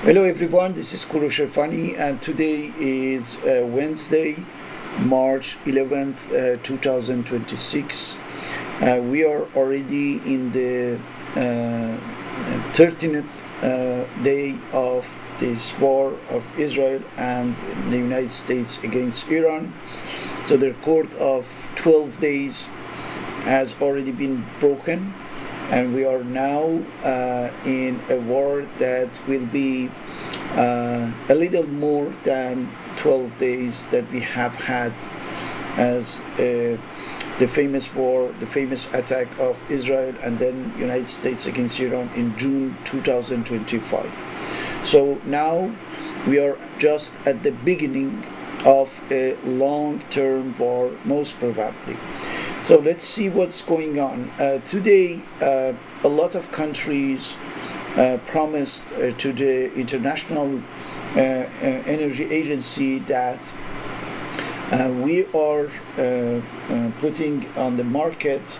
Hello everyone, this is Korosh Erfani and today is Wednesday, March 11th, 2026. We are already in the 13th day of this war of Israel and the United States against Iran. So the record of 12 days has already been broken, and we are now in a war that will be a little more than 12 days that we have had as the famous war, the famous attack of Israel and then United States against Iran in June 2025. So now we are just at the beginning of a long-term war, most probably. So let's see what's going on. Today, a lot of countries promised to the International Energy Agency that we are putting on the market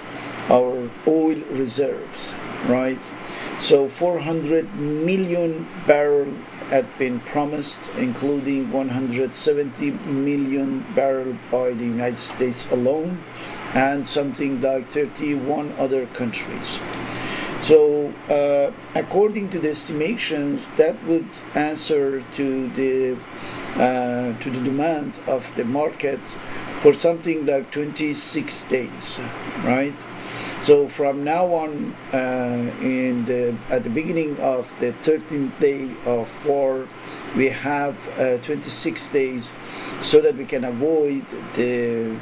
our oil reserves, right? So 400 million barrels had been promised, including 170 million barrels by the United States alone, and something like 31 other countries. So, according to the estimations, that would answer to the demand of the market for something like 26 days, right? So from now on, at the beginning of the 13th day of war, we have 26 days, so that we can avoid the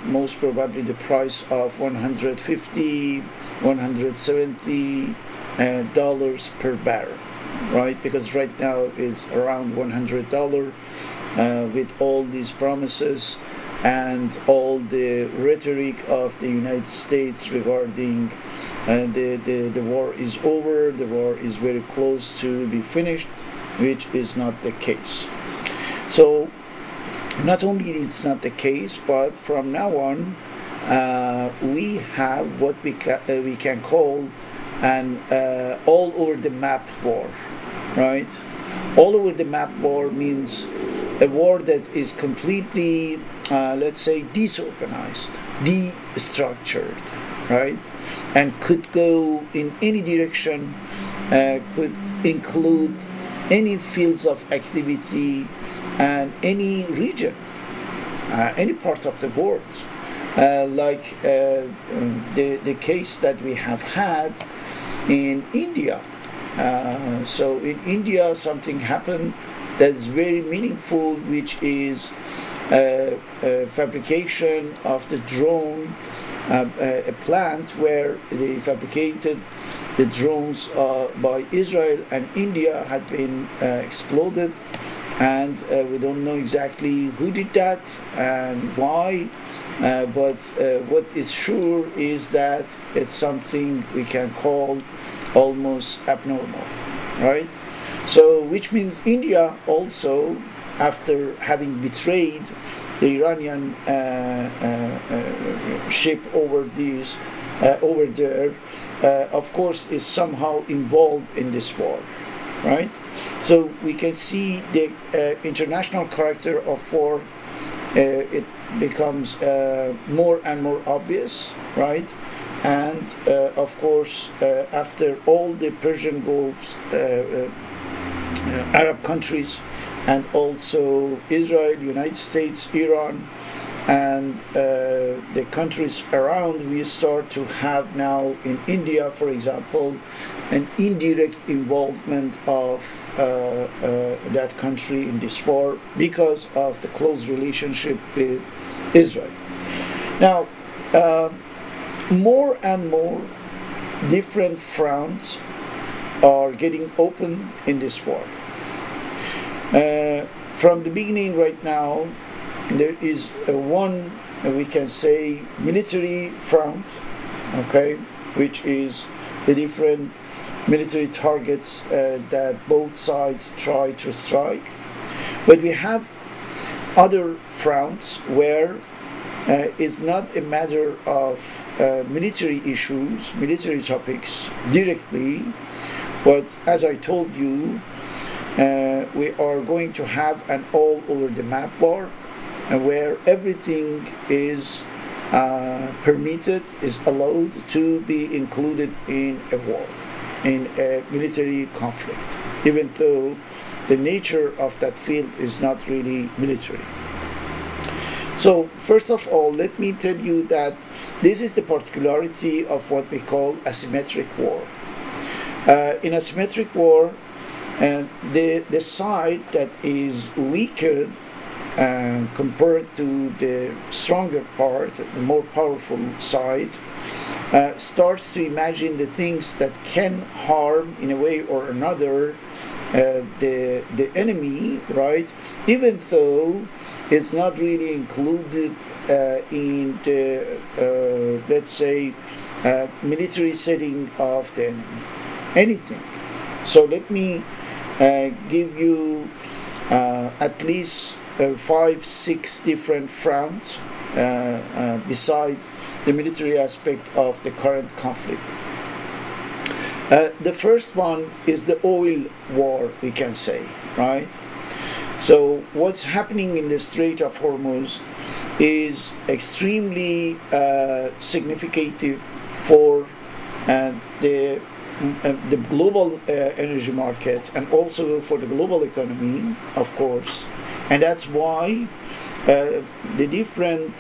most probably the price of 150, 170 dollars per barrel, right? Because right now is around $100 with all these promises and all the rhetoric of the United States regarding the war is over, the war is very close to be finished, which is not the case. So not only it's not the case, but from now on we have what we can call an all over the map war, right? All over the map war means a war that is completely, let's say, disorganized, destructured, right? And could go in any direction, could include any fields of activity and any region, any part of the world, like the case that we have had in India. So in India, something happened that's very meaningful, which is fabrication of the drone, a plant where they fabricated the drones by Israel and India had been exploded, and we don't know exactly who did that and why, but what is sure is that it's something we can call almost abnormal, right? So, which means India also, after having betrayed the Iranian ship over there, of course, is somehow involved in this war, right? So we can see the international character of war. It becomes more and more obvious, right? And of course, after all the Persian Gulf, Arab countries, and also Israel, United States, Iran, and the countries around, we start to have now in India, for example, an indirect involvement of that country in this war because of the close relationship with Israel. Now, more and more different fronts are getting open in this war. From the beginning right now, there is one, we can say, military front, okay, which is the different military targets that both sides try to strike. But we have other fronts where it's not a matter of military issues, military topics directly, but as I told you, we are going to have an all over the map war, where everything is permitted, is allowed to be included in a war, in a military conflict, even though the nature of that field is not really military. So, first of all, let me tell you that this is the particularity of what we call asymmetric war. In asymmetric war, the side that is weaker compared to the stronger part, the more powerful side, starts to imagine the things that can harm in a way or another the enemy, right? Even though it's not really included in the let's say military setting of the enemy, anything. So let me give you at least 5-6 different fronts besides the military aspect of the current conflict. The first one is the oil war, we can say, right? So what's happening in the Strait of Hormuz is extremely significant for the global energy market, and also for the global economy, of course. And that's why the different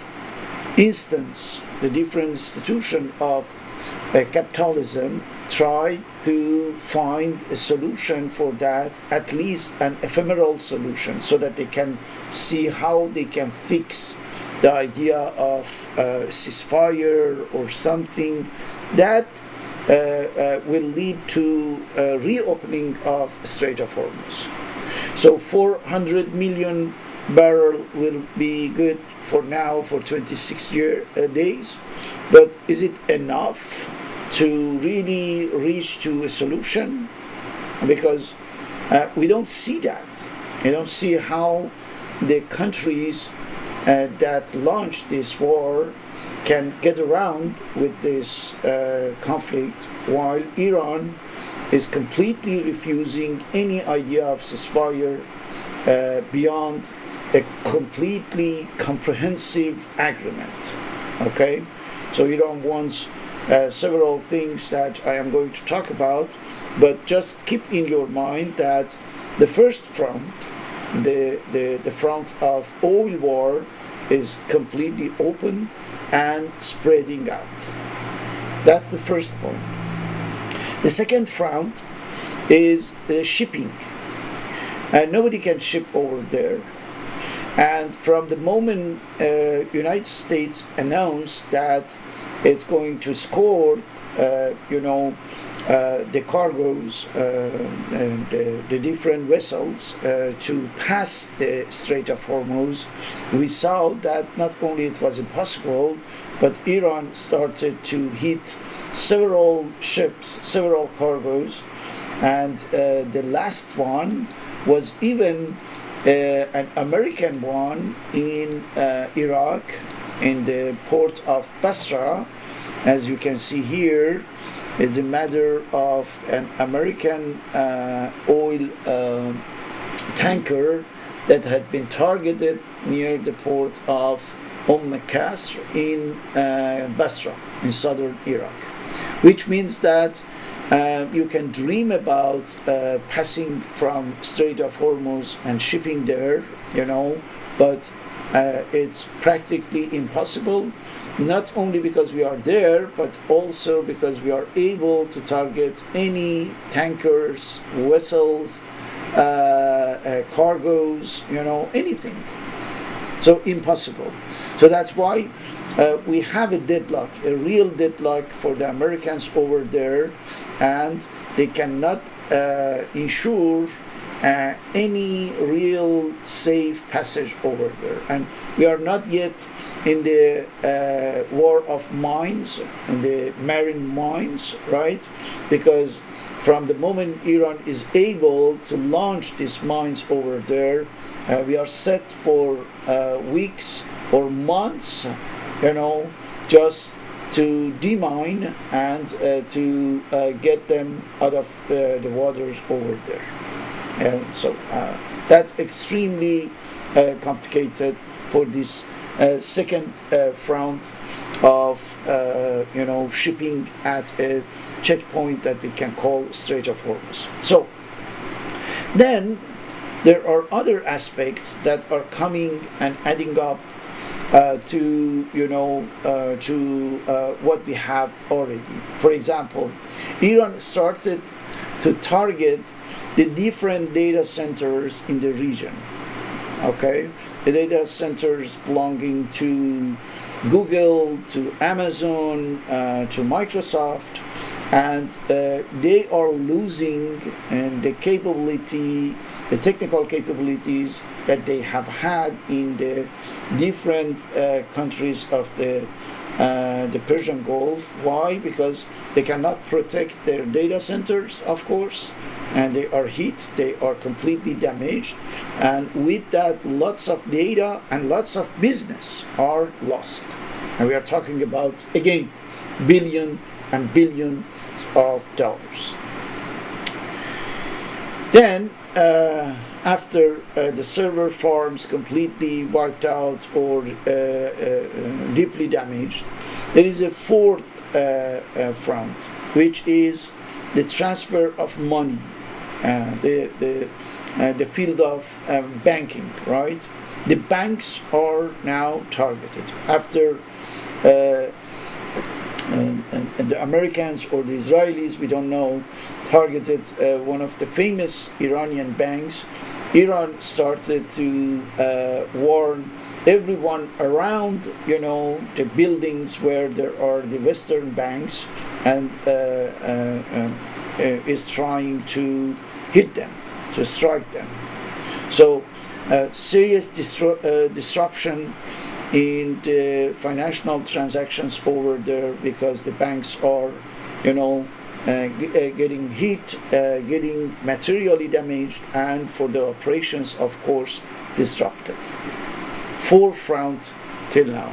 institution of capitalism try to find a solution for that, at least an ephemeral solution, so that they can see how they can fix the idea of ceasefire or something that will lead to reopening of Strait of Hormuz. So 400 million barrel will be good for now for 26 days, but is it enough to really reach to a solution? Because we don't see that. We don't see how the countries that launched this war can get around with this conflict, while Iran is completely refusing any idea of ceasefire beyond a completely comprehensive agreement. Okay, so Iran wants several things that I am going to talk about, but just keep in your mind that the first front, the front of oil war, is completely open and spreading out. That's the first point. The second front is shipping. Nobody can ship over there. And from the moment United States announced that it's going to escort, the cargoes and the different vessels to pass the Strait of Hormuz, we saw that not only it was impossible, but Iran started to hit several ships, several cargoes, and the last one was even an American one in Iraq, in the port of Basra. As you can see here, it's a matter of an American oil tanker that had been targeted near the port of Qasr in Basra, in southern Iraq, which means that you can dream about passing from Strait of Hormuz and shipping there, but it's practically impossible, not only because we are there, but also because we are able to target any tankers, vessels, cargoes, anything. So impossible. So that's why we have a deadlock, a real deadlock for the Americans over there, and they cannot ensure any real safe passage over there. And we are not yet in the war of mines, in the marine mines, right? Because from the moment Iran is able to launch these mines over there, we are set for weeks or months, just to demine and to get them out of the waters over there. So that's extremely complicated for this second front of shipping at a checkpoint that we can call Strait of Hormuz. So then there are other aspects that are coming and adding up to what we have already. For example, Iran started to target the different data centers in the region. Okay, the data centers belonging to Google, to Amazon, to Microsoft, and they are losing the capability, the technical capabilities that they have had in the different countries of the Persian Gulf. Why? Because they cannot protect their data centers, of course, and they are hit, they are completely damaged, and with that lots of data and lots of business are lost. And we are talking about, again, billion and billion of dollars. Then after the server farms completely wiped out or deeply damaged, there is a fourth front, which is the transfer of money, the field of banking, right? The banks are now targeted after the Americans or the Israelis, we don't know, targeted one of the famous Iranian banks. Iran started to warn everyone around, the buildings where there are the Western banks, and is trying to hit them, to strike them. So serious disruption in the financial transactions over there, because the banks are, getting hit, getting materially damaged, and for the operations, of course, disrupted. Four fronts till now: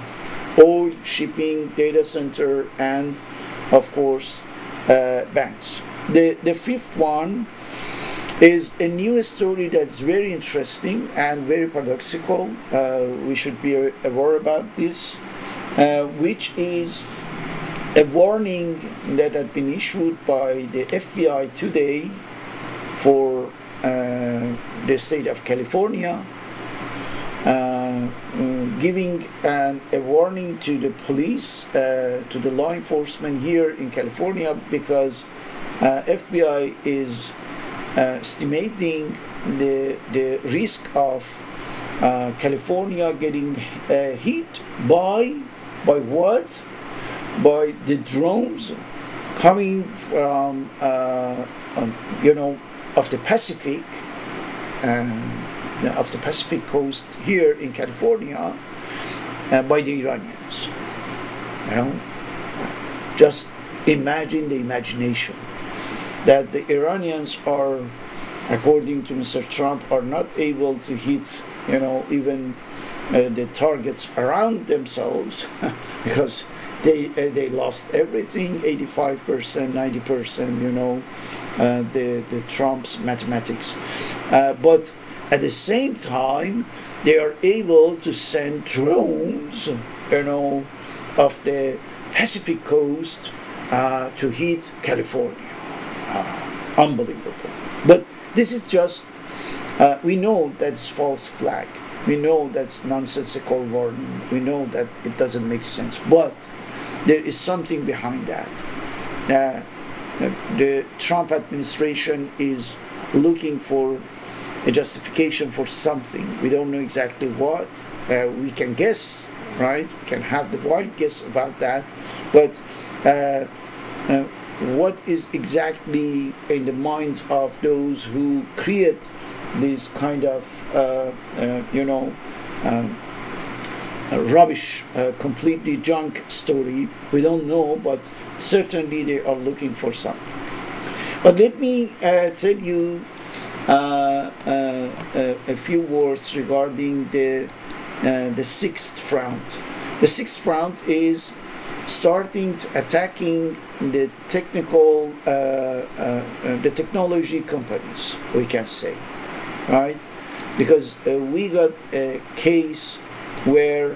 oil, shipping, data center, and of course banks. The fifth one is a new story that's very interesting and very paradoxical. We should be aware about this, which is a warning that had been issued by the FBI today for the state of California, giving a warning to the police, to the law enforcement here in California, because FBI is estimating the risk of California getting hit by what? By the drones coming from of the Pacific, of the Pacific coast here in California, by the Iranians. Just imagine the imagination that the Iranians are, according to Mr. Trump, are not able to hit, even the targets around themselves because they lost everything, 85%, 90%, the Trump's mathematics. But at the same time, they are able to send drones, of the Pacific coast to hit California. Unbelievable. But this is just, we know that's false flag. We know that's nonsensical warning. We know that it doesn't make sense. But there is something behind that. The Trump administration is looking for a justification for something. We don't know exactly what. We can guess, right? We can have the wild guess about that. But what is exactly in the minds of those who create this kind of, rubbish, completely junk story, we don't know, but certainly they are looking for something. But let me tell you a few words regarding the sixth front. The sixth front is starting to attacking the technology companies, we can say. right? Because we got a case where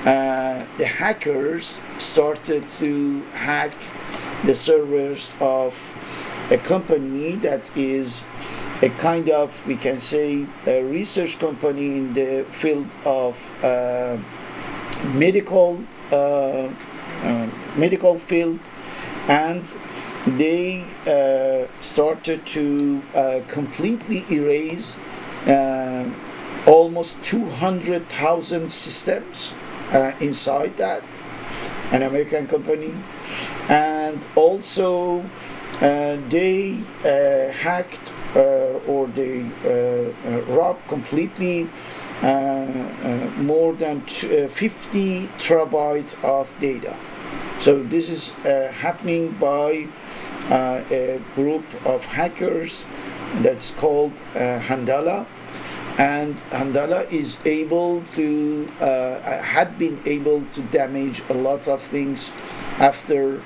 the hackers started to hack the servers of a company that is a kind of, we can say, a research company in the field of medical medical field, and they started to completely erase almost 200,000 systems inside that, an American company, and also they hacked or they robbed completely more than 50 terabytes of data. So this is happening by a group of hackers that's called Handala, and Handala is able to had been able to damage a lot of things after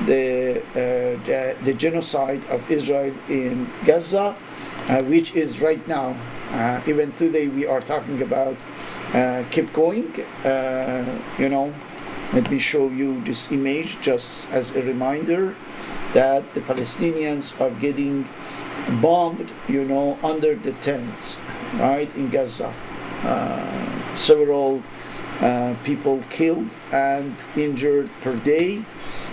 the genocide of Israel in Gaza, which is right now, even today we are talking about, keep going. Let me show you this image just as a reminder that the Palestinians are getting bombed, under the tents, right, in Gaza. Several people killed and injured per day.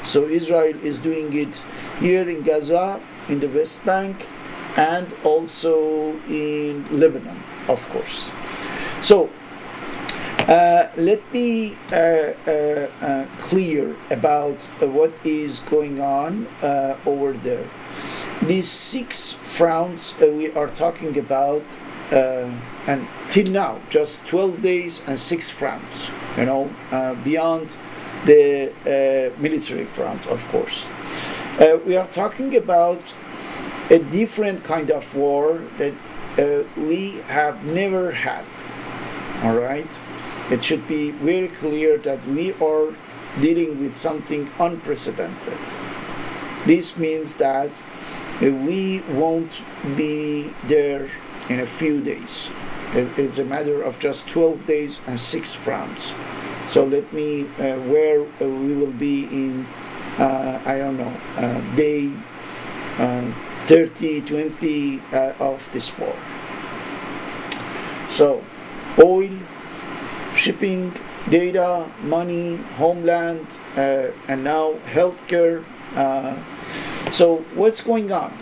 So Israel is doing it here in Gaza, in the West Bank, and also in Lebanon, of course. So let me clear about what is going on over there. These 6 fronts we are talking about, and till now, just 12 days and 6 fronts, beyond the military front, of course. We are talking about a different kind of war that we have never had, all right? It should be very clear that we are dealing with something unprecedented. This means that we won't be there in a few days. It's a matter of just 12 days and 6 fronts. So let me, where we will be in, I don't know, day 30, 20 of this war. So, oil, shipping, data, money, homeland, and now healthcare. So what's going on?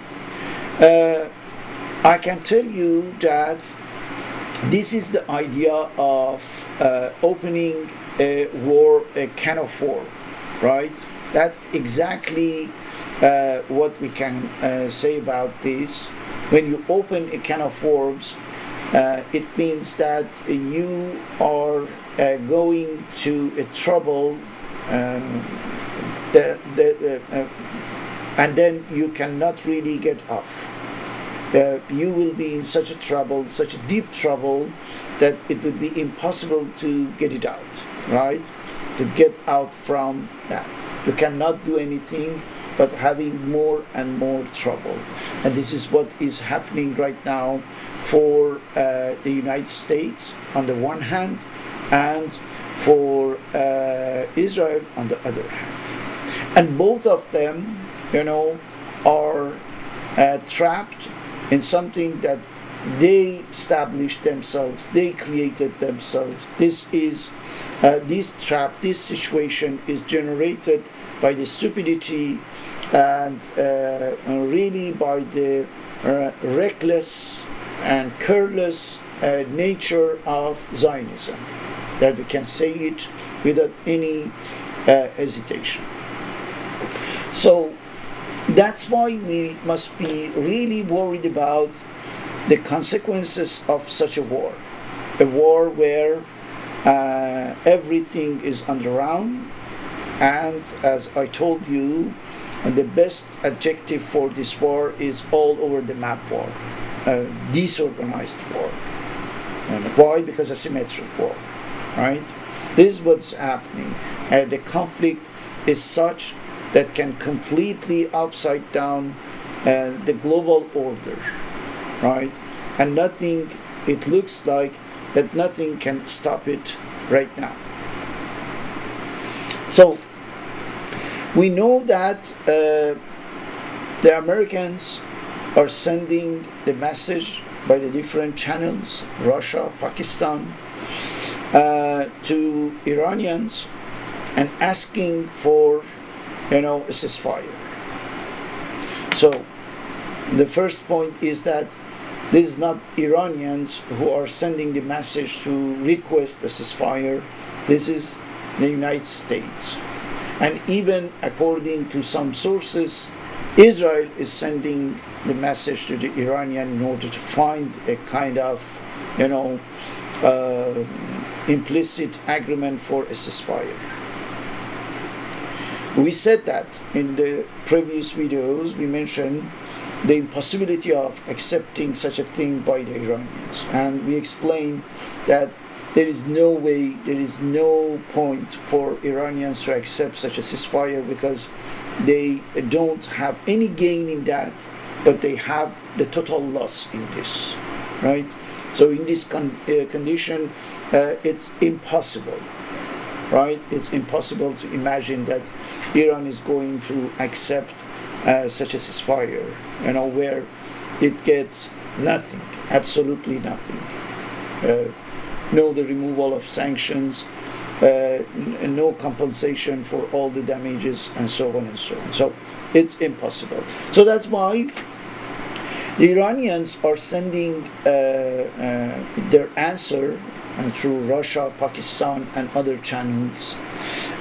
I can tell you that this is the idea of opening a war, a can of war, right? That's exactly what we can say about this. When you open a can of worms, it means that you are going to a trouble, and then you cannot really get off. You will be in such a trouble, such a deep trouble, that it would be impossible to get it out, right? To get out from that. You cannot do anything but having more and more trouble. And this is what is happening right now for the United States on the one hand, and for Israel on the other hand. And both of them, are trapped in something that they established themselves, they created themselves. This trap, this situation is generated by the stupidity and really by the reckless and careless nature of Zionism, that we can say it without any hesitation. So that's why we must be really worried about the consequences of such a war where everything is underground, and as I told you, the best adjective for this war is all over the map war, disorganized war. And why? Because asymmetric war, right? This is what's happening. The conflict is such that can completely upside down the global order, right? and nothing, it looks like that nothing can stop it right now. So we know that the Americans are sending the message by the different channels, Russia, Pakistan, to Iranians, and asking for, a ceasefire. So the first point is that this is not Iranians who are sending the message to request a ceasefire. This is the United States. And even according to some sources, Israel is sending the message to the Iranian in order to find a kind of, implicit agreement for a ceasefire. We said that in the previous videos. We mentioned the impossibility of accepting such a thing by the Iranians, and we explained that there is no way, there is no point for Iranians to accept such a ceasefire, because they don't have any gain in that, but they have the total loss in this, right? So in this condition, it's impossible, right? It's impossible to imagine that Iran is going to accept such a ceasefire, where it gets nothing, absolutely nothing. No, the removal of sanctions, no compensation for all the damages, and so on and so on. So it's impossible. So that's why the Iranians are sending their answer through Russia, Pakistan, and other channels,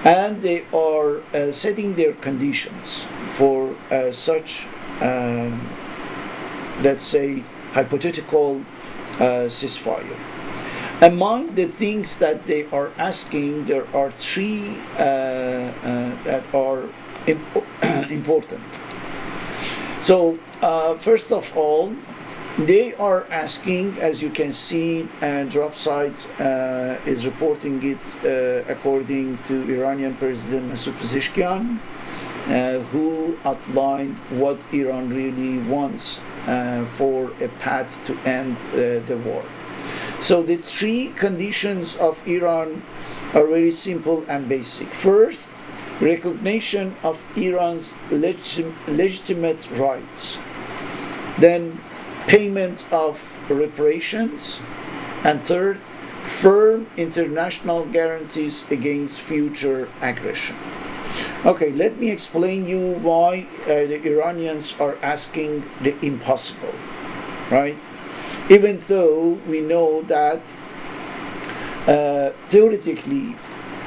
and they are setting their conditions for such, let's say, hypothetical ceasefire. Among the things that they are asking, there are three that are important. So, first of all, they are asking, as you can see, Dropsite is reporting it according to Iranian President Masoud Pezeshkian, who outlined what Iran really wants for a path to end the war. So the three conditions of Iran are very simple and basic. First, recognition of Iran's legitimate rights. Then, payment of reparations. And third, firm international guarantees against future aggression. Okay, let me explain you why the Iranians are asking the impossible, right? Even though we know that theoretically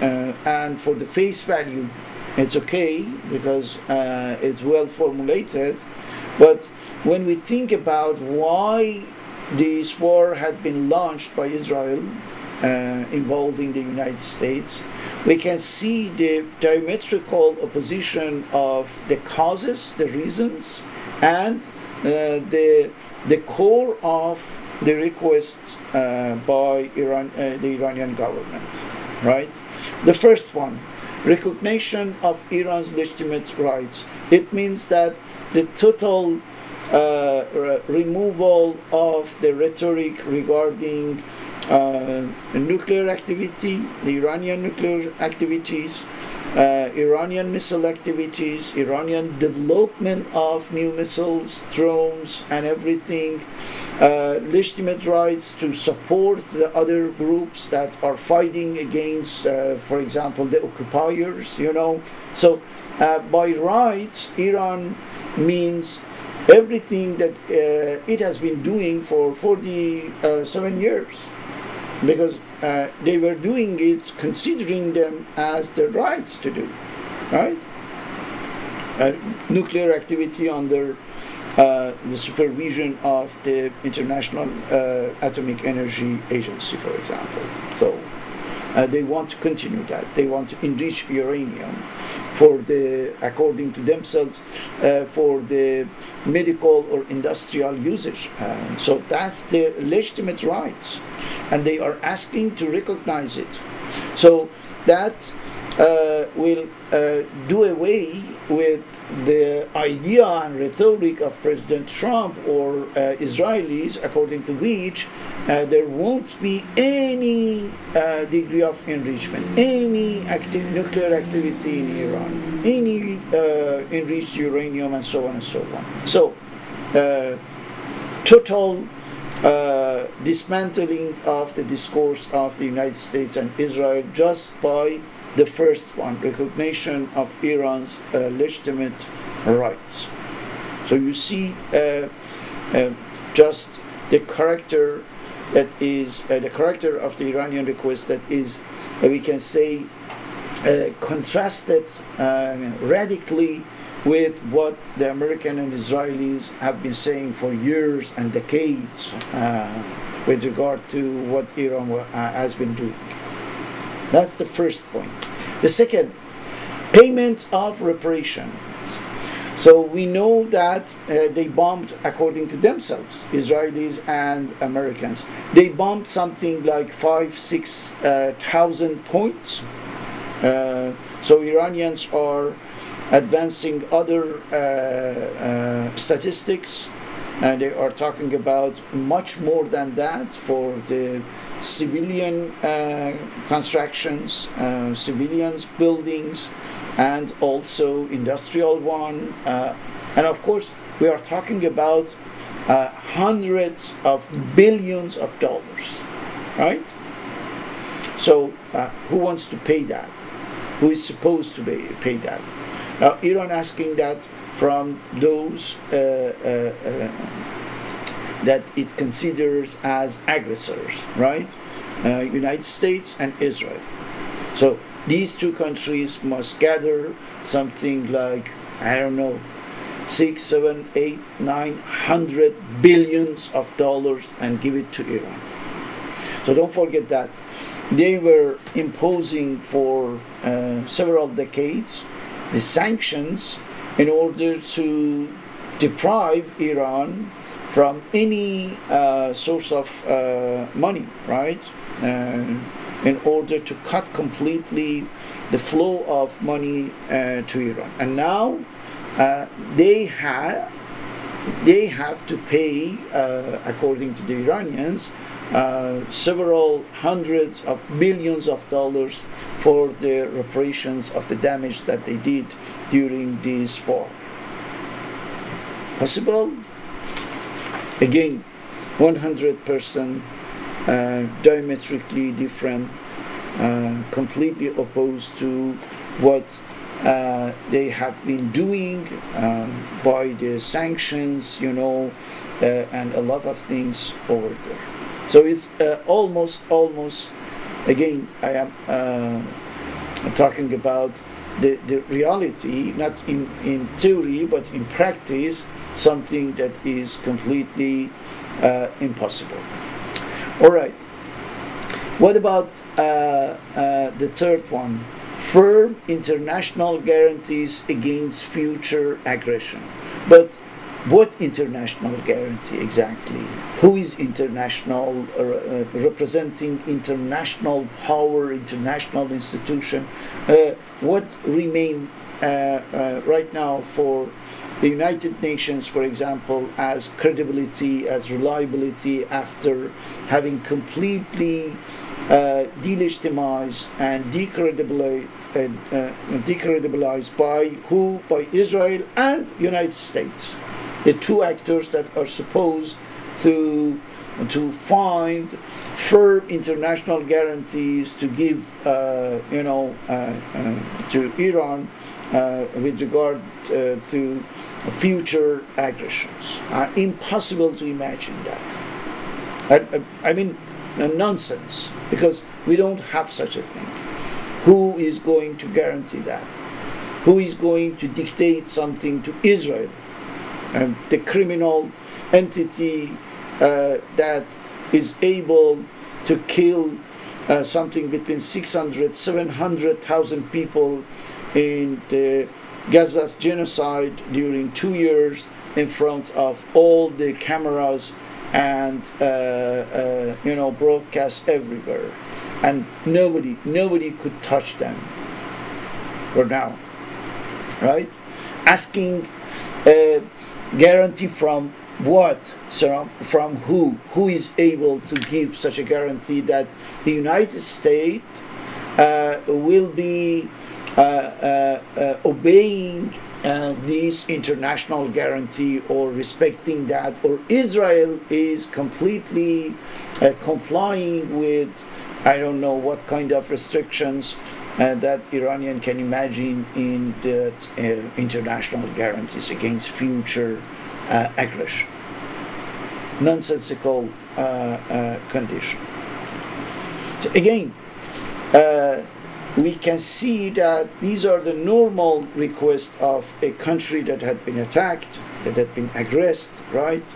and for the face value, it's okay, because it's well formulated, but when we think about why this war had been launched by Israel involving the United States, we can see the diametrical opposition of the causes, the reasons, and the core of the requests by the Iranian government, right? The first one, recognition of Iran's legitimate rights. It means that the total removal of the rhetoric regarding nuclear activity, the Iranian nuclear activities, Iranian missile activities, Iranian development of new missiles, drones, and everything, legitimate rights to support the other groups that are fighting against, for example, the occupiers, So by rights, Iran means everything that it has been doing for 47 years, because they were doing it, considering them as their rights to do, right? Nuclear activity under the supervision of the International Atomic Energy Agency, for example. So they want to continue that. They want to enrich uranium for according to themselves, for the medical or industrial usage. So that's their legitimate rights, and they are asking to recognize it. So that will do away with the idea and rhetoric of President Trump or Israelis, according to which there won't be any degree of enrichment, any nuclear activity in Iran, any enriched uranium, and so on and so on. So, total dismantling of the discourse of the United States and Israel just by the first one, recognition of Iran's legitimate rights. So you see just the character that is the character of the Iranian request that is, we can say, contrasted radically with what the American and Israelis have been saying for years and decades with regard to what Iran has been doing. That's the first point. The second, payment of reparations. So we know that they bombed, according to themselves, Israelis and Americans. They bombed something like 5,000-6,000 points. So Iranians are advancing other statistics, and they are talking about much more than that for the civilian constructions, civilians buildings, and also industrial one. And of course, we are talking about hundreds of billions of dollars, right? So who wants to pay that? Who is supposed to pay that? Iran asking that from those that it considers as aggressors, right? United States and Israel. So these two countries must gather something like, I don't know, 6, 7, 8, 900 billions of dollars and give it to Iran. So don't forget that they were imposing for several decades the sanctions in order to deprive Iran from any source of money, right? In order to cut completely the flow of money to Iran. And now they have to pay, according to the Iranians, several hundreds of billions of dollars for the reparations of the damage that they did during this war. Possible? Again, 100% diametrically different, completely opposed to what they have been doing by the sanctions, and a lot of things over there. So it's almost, again, I am talking about the reality, not in theory, but in practice, something that is completely impossible. All right. What about the third one? Firm international guarantees against future aggression. But what international guarantee exactly? Who is international, representing international power, international institution? What remain right now for the United Nations, for example, as credibility, as reliability, after having completely delegitimized and decredibilized by who? By Israel and United States, the two actors that are supposed to find firm international guarantees to give, to Iran with regard to future aggressions. Impossible to imagine that. I mean, nonsense, because we don't have such a thing. Who is going to guarantee that? Who is going to dictate something to Israel? The criminal entity that is able to kill something between 600,000-700,000 people in the Gaza's genocide during 2 years in front of all the cameras and broadcast everywhere, and nobody could touch them. for now, right? Asking a guarantee from what? So from who? Who is able to give such a guarantee that the United States will be obeying this international guarantee, or respecting that, or Israel is completely complying with, I don't know what kind of restrictions that Iranian can imagine in that international guarantees against future aggression. Nonsensical condition. So again, we can see that these are the normal requests of a country that had been attacked, that had been aggressed, right?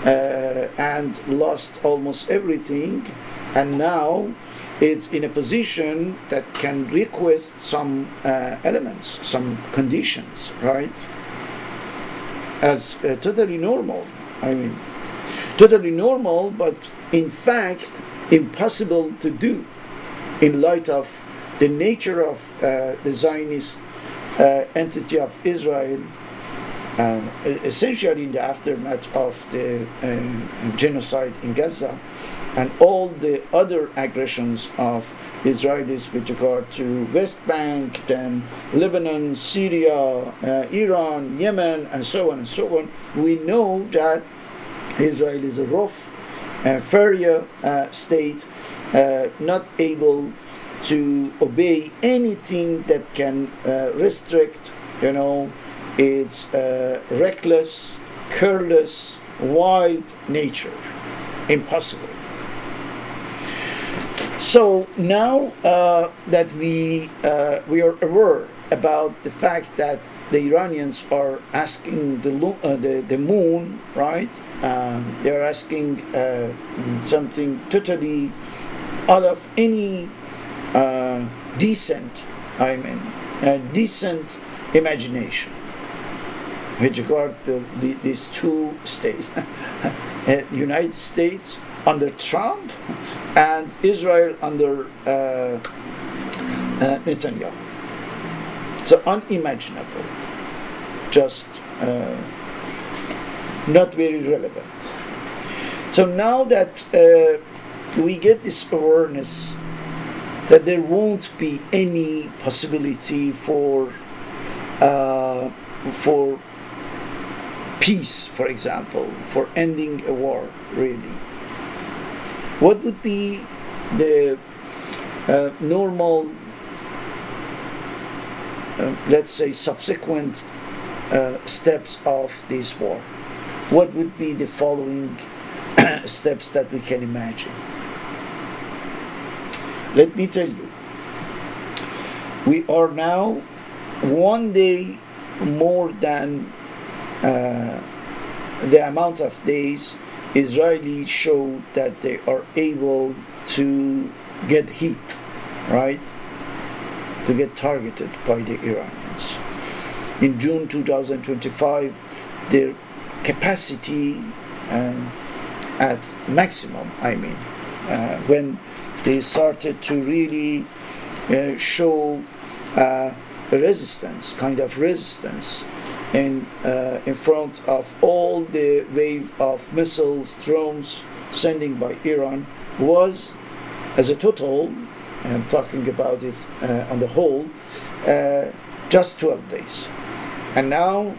And lost almost everything, and now it's in a position that can request some elements, some conditions, right? As totally normal. I mean, totally normal, but in fact impossible to do in light of the nature of the Zionist entity of Israel, essentially in the aftermath of the genocide in Gaza, and all the other aggressions of Israelis with regard to West Bank, then Lebanon, Syria, Iran, Yemen, and so on and so on. We know that Israel is a rough, inferior state, not able to obey anything that can restrict, its reckless, careless, wild nature. Impossible. So now that we are aware about the fact that the Iranians are asking the moon, right? They are asking something totally out of any decent imagination with regard to these two states, United States under Trump and Israel under Netanyahu. So unimaginable, just not very relevant. So now that we get this awareness that there won't be any possibility for peace, for example, for ending a war, really. What would be the normal, let's say, subsequent steps of this war? What would be the following steps that we can imagine? Let me tell you, we are now one day more than the amount of days Israelis showed that they are able to get hit, right? To get targeted by the Iranians. In June 2025, their capacity at maximum, when they started to really show resistance in front of all the wave of missiles, drones sending by Iran, was, as a total, I'm talking about it on the whole, just 12 days. And now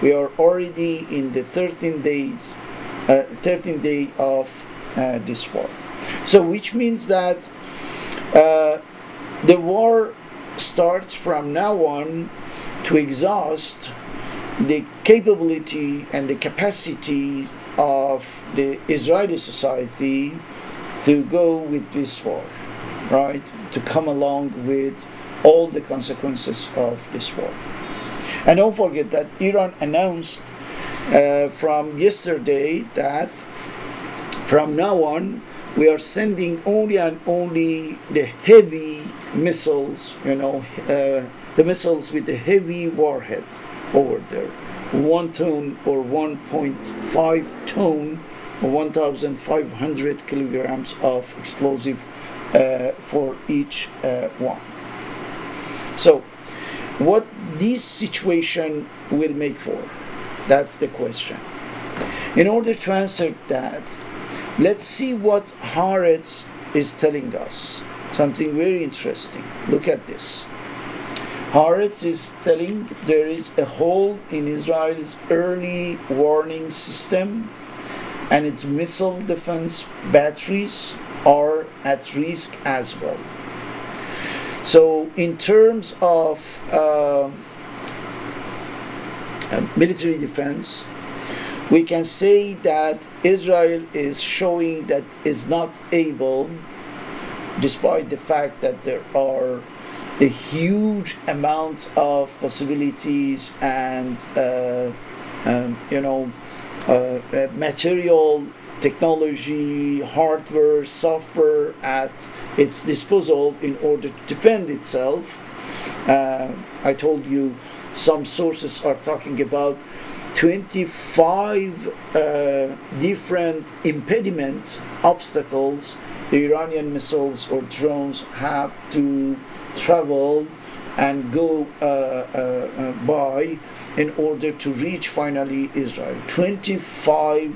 we are already in the 13th day of this war. So which means that the war starts from now on to exhaust the capability and the capacity of the Israeli society to go with this war, right? To come along with all the consequences of this war. And don't forget that Iran announced from yesterday that from now on we are sending only and only the heavy missiles, the missiles with the heavy warhead over there. 1 ton or 1.5 ton or 1,500 kilograms of explosive for each one. So what this situation will make for? That's the question. In order to answer that, let's see what Haaretz is telling us. Something very interesting. Look at this. Haaretz is telling there is a hole in Israel's early warning system, and its missile defense batteries are at risk as well. So in terms of military defense, we can say that Israel is showing that is not able, despite the fact that there are a huge amount of possibilities and material, technology, hardware, software at its disposal in order to defend itself. I told you some sources are talking about 25 different impediments, obstacles the Iranian missiles or drones have to travel and go by in order to reach finally Israel. 25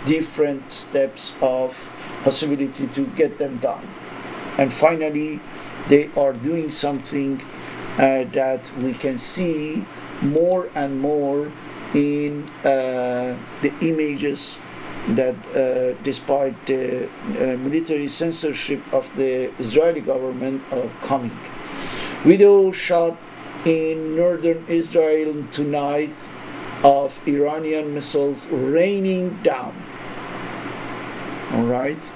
different steps of possibility to get them done. And finally, they are doing something that we can see more and more in the images that despite the military censorship of the Israeli government are coming. Video shot in northern Israel tonight of Iranian missiles raining down. Alright?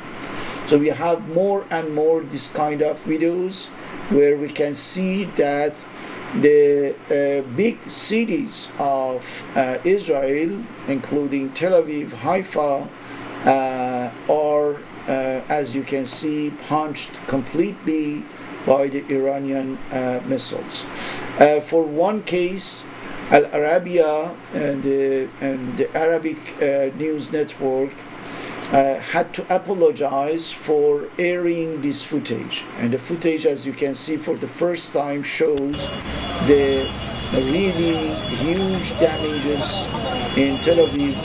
So we have more and more this kind of videos where we can see that the big cities of Israel, including Tel Aviv, Haifa, are, as you can see, punched completely by the Iranian missiles. For one case, Al Arabiya and the Arabic news network had to apologize for airing this footage. And the footage, as you can see, for the first time shows the really huge damages in Tel Aviv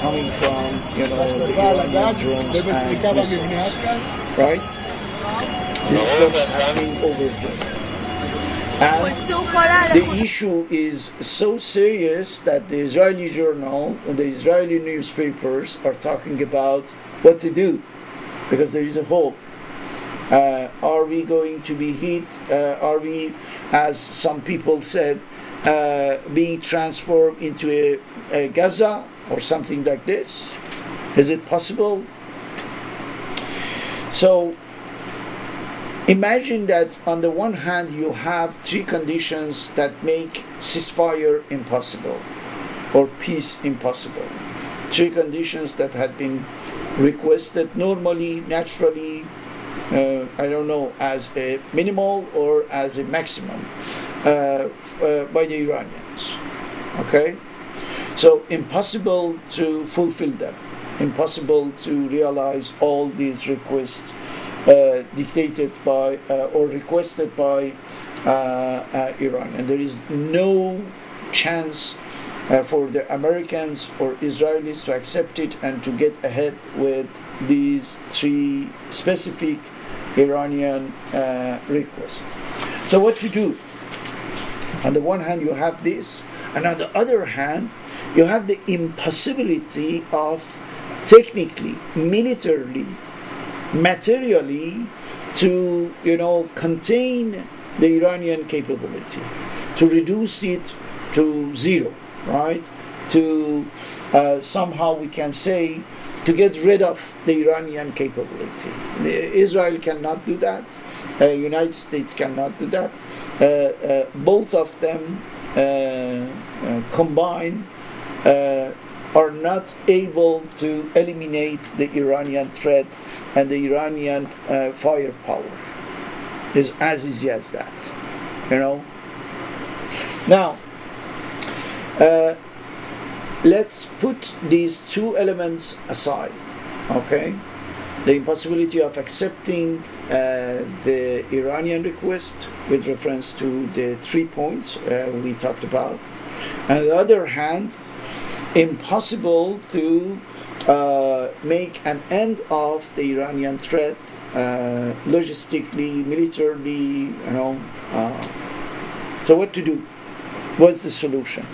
coming from, the Iranian drones and missiles. Right? This is what's happening over there. And the issue is so serious that the Israeli journal and the Israeli newspapers are talking about what to do, because there is a hole. Are we going to be hit? Are we, as some people said, being transformed into a Gaza or something like this? Is it possible? So imagine that on the one hand you have three conditions that make ceasefire impossible or peace impossible. Three conditions that had been requested normally, naturally, I don't know, as a minimal or as a maximum by the Iranians. Okay? So impossible to fulfill them, impossible to realize all these requests dictated by or requested by Iran, and there is no chance for the Americans or Israelis to accept it and to get ahead with these three specific Iranian requests. So what to do? On the one hand you have this, and on the other hand you have the impossibility of technically, militarily, materially to contain the Iranian capability, to reduce it to zero, right? To somehow we can say to get rid of the Iranian capability. Israel cannot do that. United States cannot do that. Both of them combined are not able to eliminate the Iranian threat and the Iranian firepower. Is as easy as that, Now, let's put these two elements aside, okay? the impossibility of accepting the Iranian request with reference to the 3 points we talked about. On the other hand, impossible to make an end of the Iranian threat logistically, militarily, so what to do? What's the solution?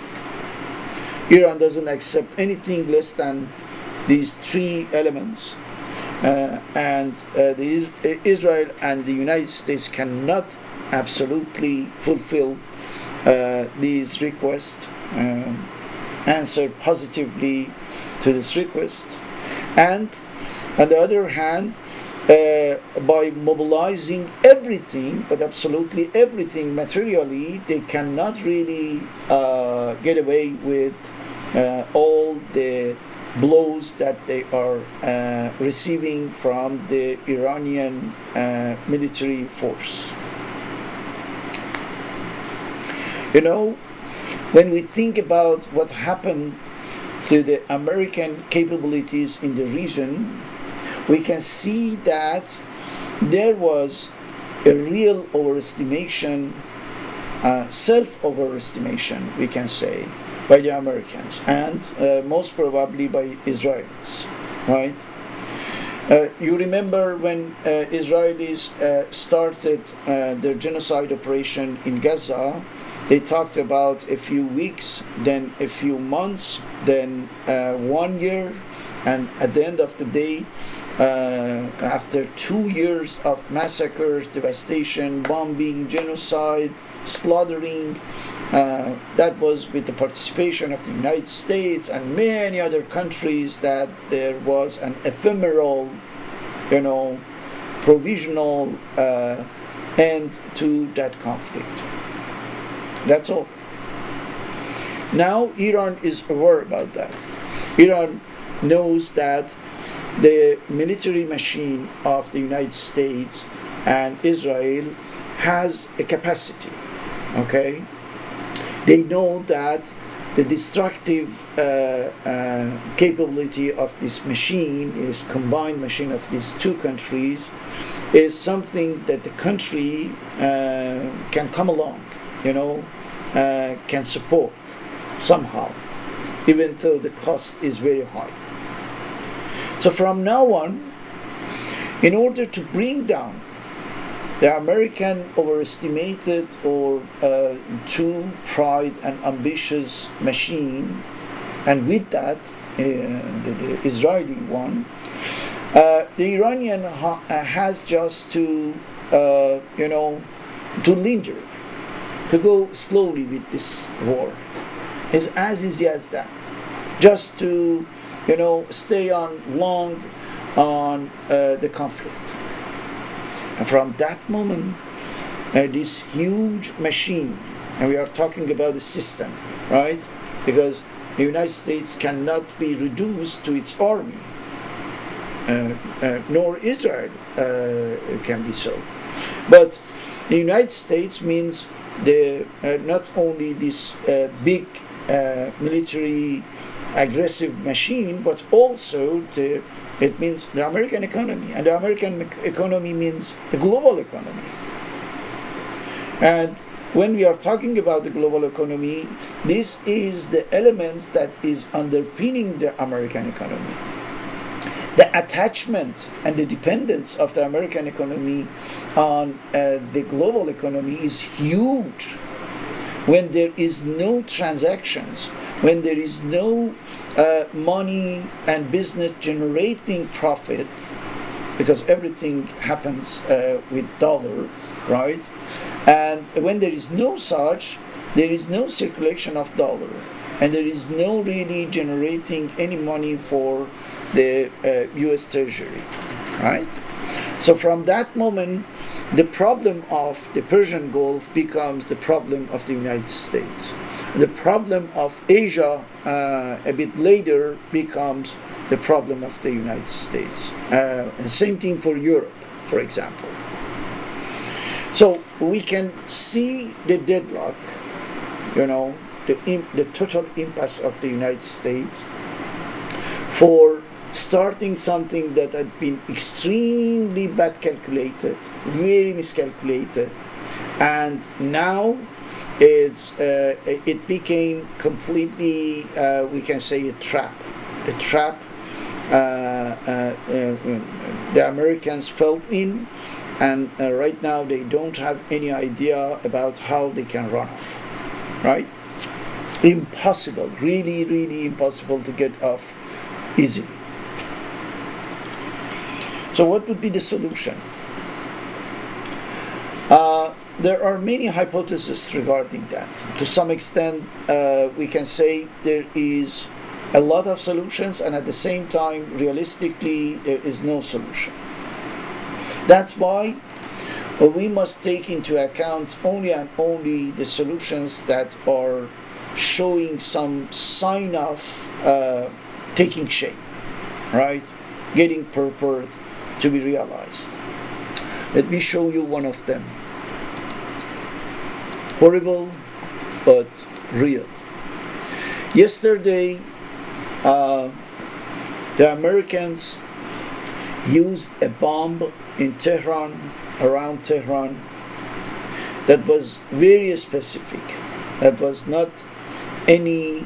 Iran doesn't accept anything less than these 3 elements, and Israel and the United States cannot absolutely fulfill these requests, answer positively to this request, and on the other hand, by mobilizing everything, but absolutely everything materially, they cannot really get away with all the blows that they are receiving from the Iranian military force. When we think about what happened to the American capabilities in the region, we can see that there was a real overestimation, self-overestimation, we can say, by the Americans and most probably by Israelis, right? You remember when Israelis started their genocide operation in Gaza, they talked about a few weeks, then a few months, then 1 year, and at the end of the day, after 2 years of massacres, devastation, bombing, genocide, slaughtering, that was with the participation of the United States and many other countries, that there was an ephemeral, provisional end to that conflict. That's all. Now Iran is aware about that. Iran knows that the military machine of the United States and Israel has a capacity, okay? They know that the destructive capability of this machine, is combined machine of these 2 countries, is something that the country can come along, can support somehow, even though the cost is very high. So from now on, in order to bring down the American overestimated or too pride and ambitious machine, and with that the Israeli one, the Iranian has just to linger, to go slowly with this war. It's as easy as that. Just to stay on long on the conflict. And from that moment, this huge machine, and we are talking about the system, right? Because the United States cannot be reduced to its army, nor Israel can be so. But the United States means not only this big military aggressive machine, but also it means the American economy, and the American economy means the global economy. And when we are talking about the global economy, this is the element that is underpinning the American economy. The attachment and the dependence of the American economy on the global economy is huge. When there is no transactions, when there is no money and business generating profit, because everything happens with dollar, right? And when there is no such, there is no circulation of dollar, and there is no really generating any money for the U.S. Treasury, right? So from that moment, the problem of the Persian Gulf becomes the problem of the United States. The problem of Asia a bit later becomes the problem of the United States. And same thing for Europe, for example. So we can see the deadlock, the total impasse of the United States for starting something that had been extremely bad calculated, very miscalculated, and now it became completely, we can say, a trap. The Americans fell in, and right now they don't have any idea about how they can run off. Right? Impossible, really, really impossible to get off easily. So what would be the solution? There are many hypotheses regarding that. To some extent, we can say there is a lot of solutions, and at the same time, realistically, there is no solution. That's why we must take into account only and only the solutions that are showing some sign of taking shape, right? Getting prepared to be realized. Let me show you one of them. Horrible, but real. Yesterday, the Americans used a bomb in Tehran, around Tehran, that was very specific. That was not any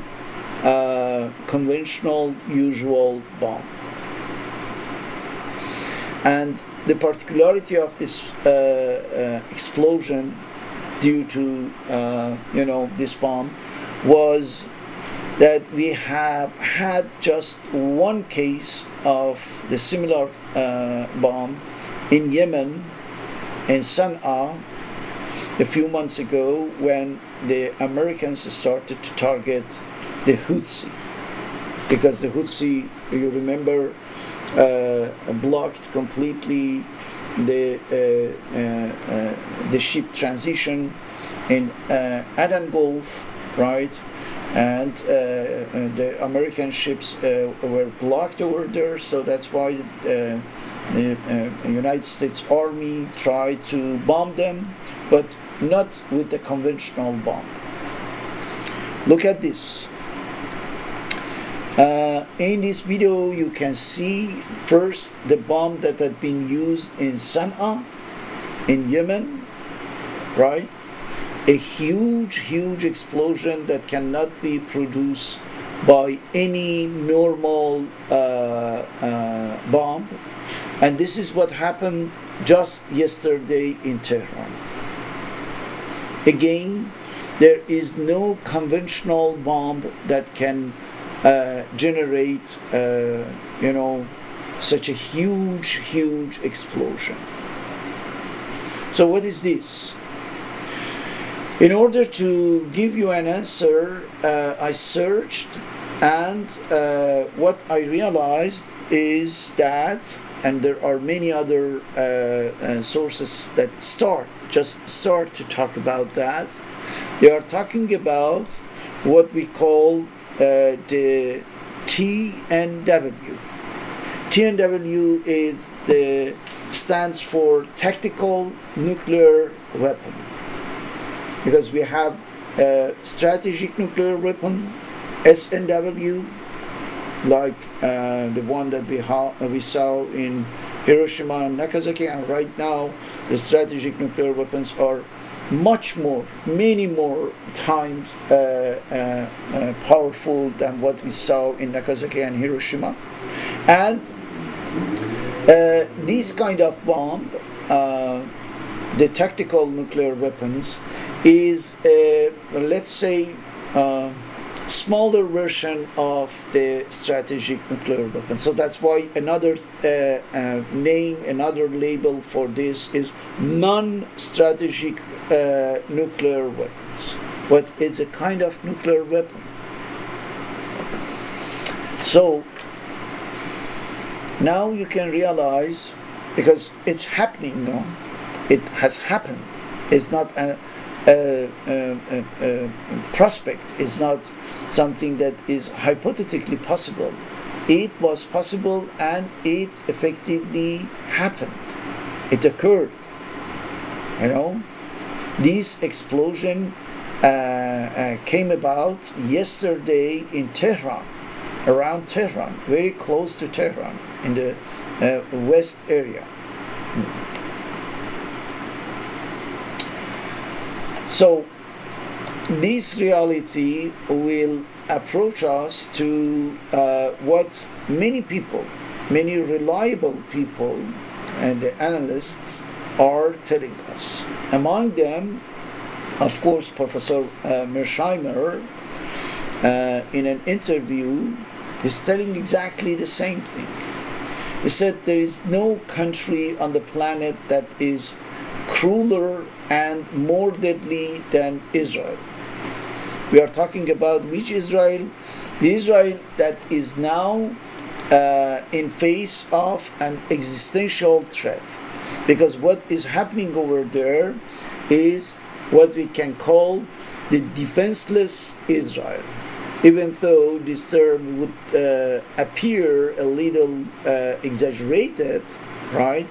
conventional, usual bomb. And the particularity of this explosion due to this bomb was that we have had just one case of the similar bomb in Yemen, in Sana'a, a few months ago, when the Americans started to target the Houthi, because the Houthi, you remember, blocked completely the ship transition in Aden Gulf, right? And the American ships were blocked over there, so that's why the United States Army tried to bomb them, but not with the conventional bomb. Look at this. In this video, you can see first the bomb that had been used in Sana'a, in Yemen, right? A huge explosion that cannot be produced by any normal bomb. And this is what happened just yesterday in Tehran. Again, there is no conventional bomb that can generate such a huge explosion. So what is this? In order to give you an answer, I searched, and what I realized is that, and there are many other sources that start to talk about that. They are talking about what we call the TNW. TNW stands for Tactical Nuclear Weapon, because we have a strategic nuclear weapon, SNW, like the one that we saw in Hiroshima and Nagasaki, and right now the strategic nuclear weapons are many more times powerful than what we saw in Nagasaki and Hiroshima. And these kind of bomb, the tactical nuclear weapons, is let's say smaller version of the strategic nuclear weapon. So that's why another name, another label for this is non-strategic nuclear weapons. But it's a kind of nuclear weapon. So now you can realize, because it's happening now, it has happened. It's not a prospect, is not something that is hypothetically possible. It was possible, and it effectively happened. It occurred. This explosion came about yesterday in Tehran, around Tehran, very close to Tehran, in the west area. So this reality will approach us to what many people, many reliable people and the analysts are telling us. Among them, of course, Professor Mearsheimer, in an interview, is telling exactly the same thing. He said there is no country on the planet that is crueler and more deadly than Israel. We are talking about which Israel? The Israel that is now in face of an existential threat. Because what is happening over there is what we can call the defenseless Israel. Even though this term would appear a little exaggerated, right?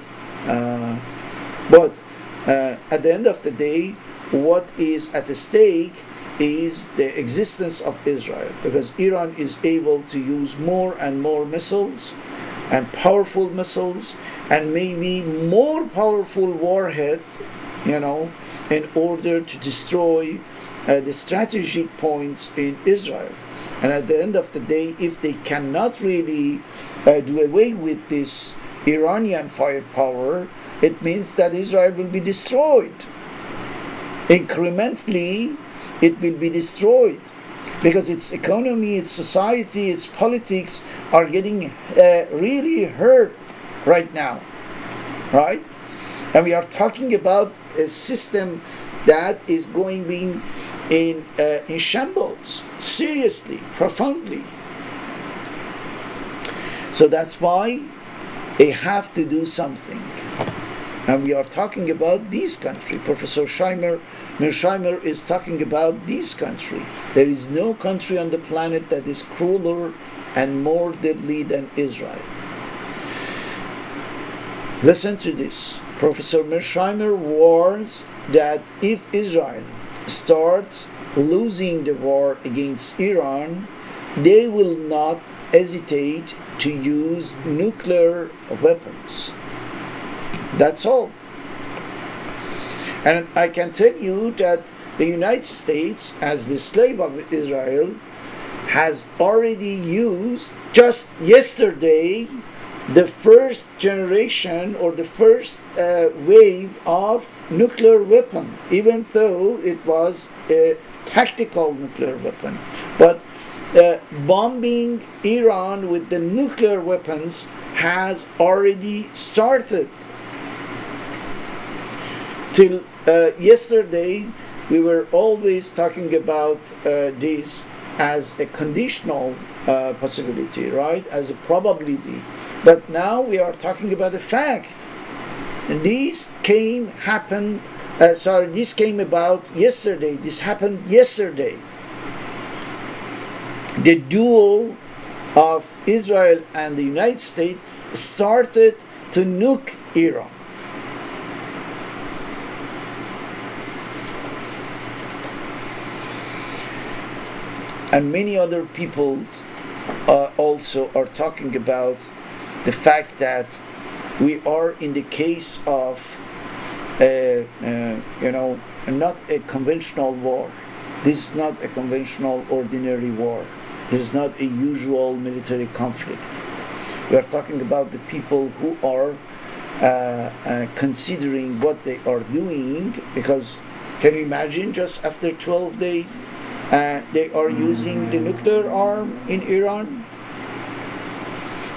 But at the end of the day, what is at stake is the existence of Israel, because Iran is able to use more and more missiles and powerful missiles and maybe more powerful warhead, in order to destroy the strategic points in Israel. And at the end of the day, if they cannot really do away with this Iranian firepower, it means that Israel will be destroyed. Incrementally, it will be destroyed because its economy, its society, its politics are getting really hurt right now, right? And we are talking about a system that is being in shambles, seriously, profoundly. So that's why they have to do something. And we are talking about this country. Professor Mearsheimer is talking about this country. There is no country on the planet that is crueler and more deadly than Israel. Listen to this. Professor Mearsheimer warns that if Israel starts losing the war against Iran, they will not hesitate to use nuclear weapons. That's all. And I can tell you that the United States, as the slave of Israel, has already used just yesterday the first generation or the first wave of nuclear weapon, even though it was a tactical nuclear weapon. But bombing Iran with the nuclear weapons has already started. Till yesterday, we were always talking about this as a conditional possibility, right? As a probability. But now we are talking about a fact. And this came about yesterday. This happened yesterday. The duel of Israel and the United States started to nuke Iran. And many other people also are talking about the fact that we are in the case of, not a conventional war. This is not a conventional, ordinary war. This is not a usual military conflict. We are talking about the people who are considering what they are doing, because can you imagine just after 12 days they are using the nuclear arm in Iran?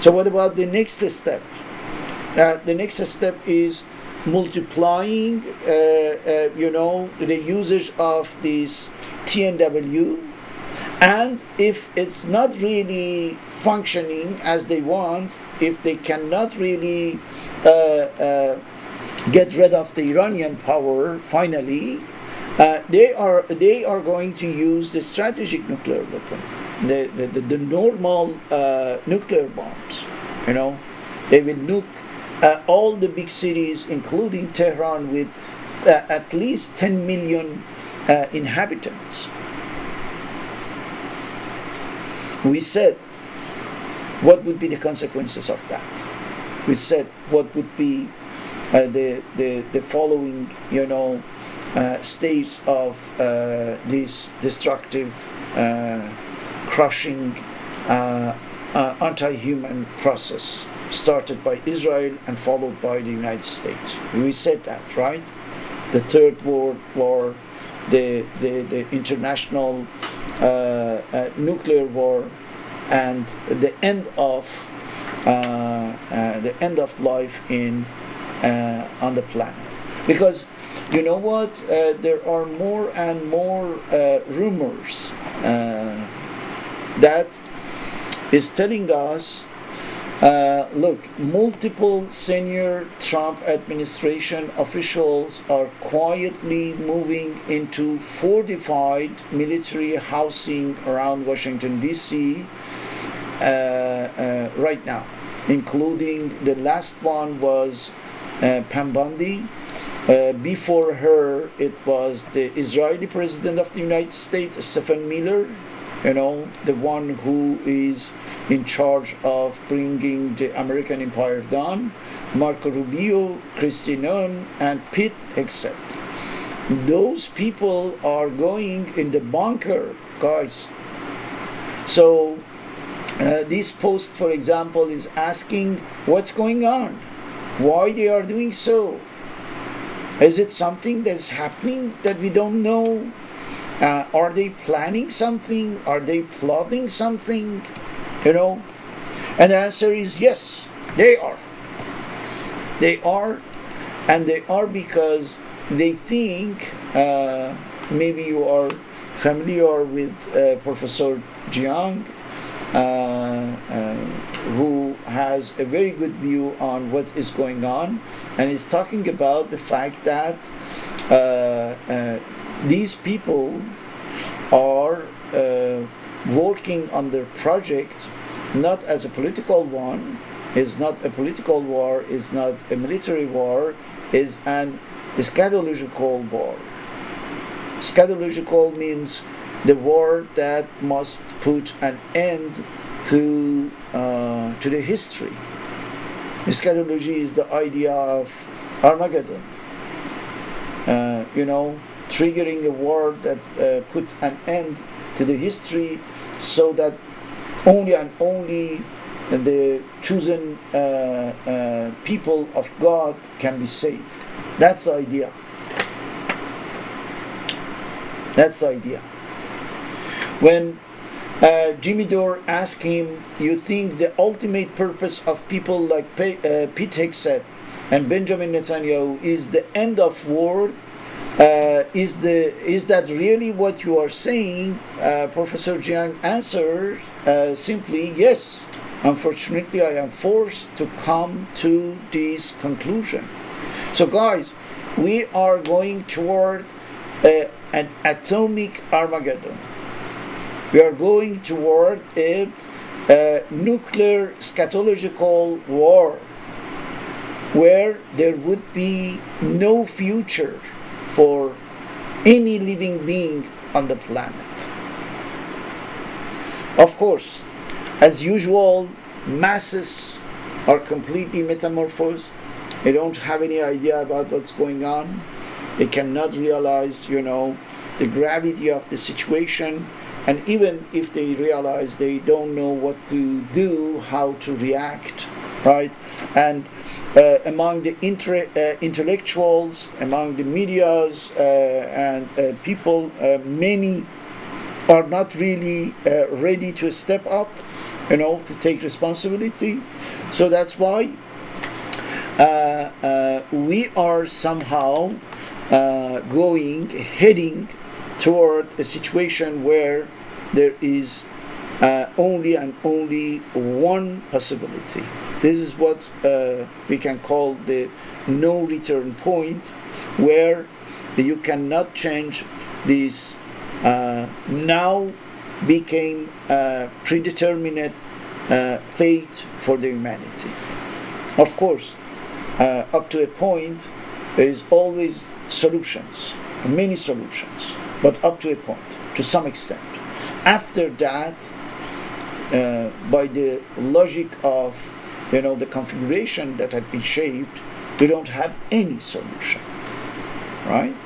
So what about the next step? The next step is multiplying, the usage of this TNW, and if it's not really functioning as they want, if they cannot really get rid of the Iranian power finally, they are going to use the strategic nuclear weapon, the normal nuclear bombs. They will nuke all the big cities, including Tehran, with at least 10 million inhabitants. We said what would be the consequences of that? We said what would be the following, stage of this destructive, crushing, anti-human process started by Israel and followed by the United States. We said that, right? The Third World War, the international nuclear war, and the end of life on the planet. Because you know what? There are more and more rumors that is telling us, look, multiple senior Trump administration officials are quietly moving into fortified military housing around Washington, D.C. Right now, including the last one was Pam Bondi. Before her, it was the Israeli President of the United States, Stephen Miller, the one who is in charge of bringing the American empire down, Marco Rubio, Kristi Noem, and Pete Hegseth. Those people are going in the bunker, guys. So this post, for example, is asking what's going on, why they are doing so. Is it something that's happening that we don't know? Are they planning something? Are they plotting something? And the answer is yes, they are. They are, and they are because they think, maybe you are familiar with Professor Jiang, who has a very good view on what is going on, and is talking about the fact that these people are working on their project not as a political one, is not a political war, is not a military war, is an eschatological war. Eschatological means the war that must put an end to the history. Eschatology is the idea of Armageddon. Triggering a war that puts an end to the history, so that only and only the chosen people of God can be saved. That's the idea. That's the idea. When Jimmy Dore asked him, you think the ultimate purpose of people like Pete Hegseth and Benjamin Netanyahu is the end of war? Is that really what you are saying? Professor Jiang answered simply, yes. Unfortunately, I am forced to come to this conclusion. So guys, we are going toward an atomic Armageddon. We are going toward a nuclear eschatological war where there would be no future for any living being on the planet. Of course, as usual, masses are completely metamorphosed. They don't have any idea about what's going on. They cannot realize, the gravity of the situation. And even if they realize, they don't know what to do, how to react, right? And among the intellectuals, among the medias and people, many are not really ready to step up, to take responsibility. So that's why we are somehow heading toward a situation where there is only and only one possibility. This is what we can call the no return point, where you cannot change this now became predetermined fate for the humanity. Of course, up to a point, there is always solutions, many solutions, but up to a point, to some extent. After that, by the logic of the configuration that had been shaped, we don't have any solution, right?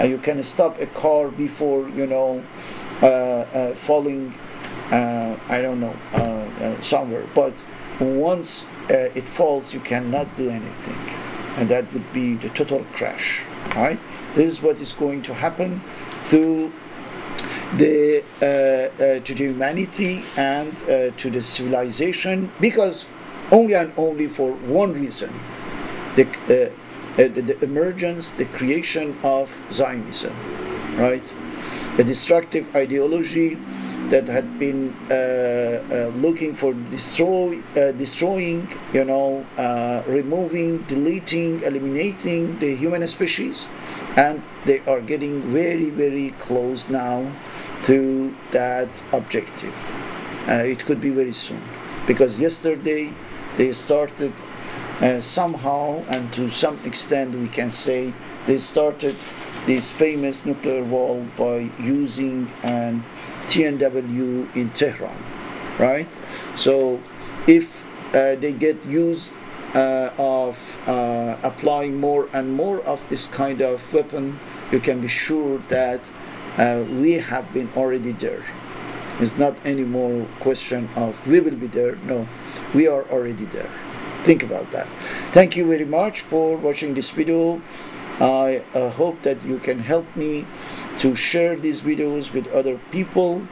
You can stop a car before falling, I don't know, somewhere, but once it falls, you cannot do anything, and that would be the total crash, right? This is what is going to happen to the humanity and to the civilization, because only and only for one reason: the emergence, the creation of Zionism, right? A destructive ideology that had been looking for destroying, removing, deleting, eliminating the human species, and they are getting very, very close now to that objective. It could be very soon, because yesterday they started somehow, and to some extent we can say they started this famous nuclear war by using an TNW in Tehran, right? So if they get used of applying more and more of this kind of weapon, you can be sure that we have been already there. It's not any more question of we will be there. No, we are already there. Think about that. Thank you very much for watching this video. I hope that you can help me to share these videos with other people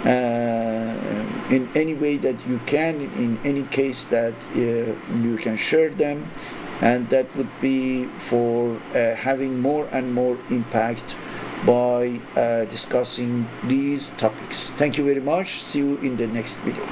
in any way that you can, in any case that you can share them, and that would be for having more and more impact by discussing these topics. Thank you very much. See you in the next video.